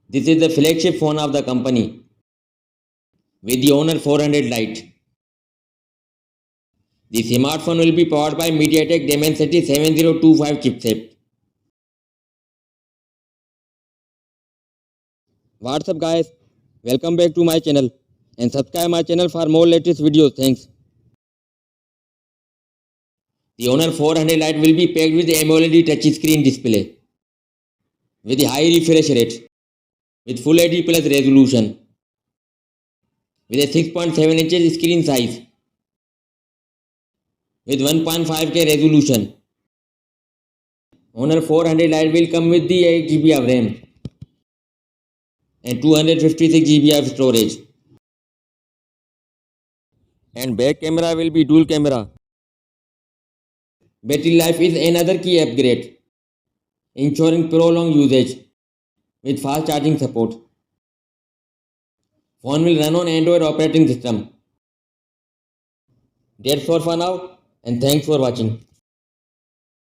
This is the flagship phone of the company with the Honor 400 Lite. The smartphone will be powered by MediaTek Dimensity 7025 chipset. What's up guys? Welcome back to my channel and subscribe my channel for more latest videos. Thanks. The Honor 400 Lite will be packed with AMOLED touchscreen display with a high refresh rate with Full HD Plus resolution with a 6.7 inches screen size with 1.5K resolution. Honor 400 Lite will come with the 8GB of RAM and 256GB of storage. And back camera will be dual camera. Battery life is another key upgrade, ensuring prolonged usage with fast charging support. Phone will run on Android operating system. That's all for now and thanks for watching.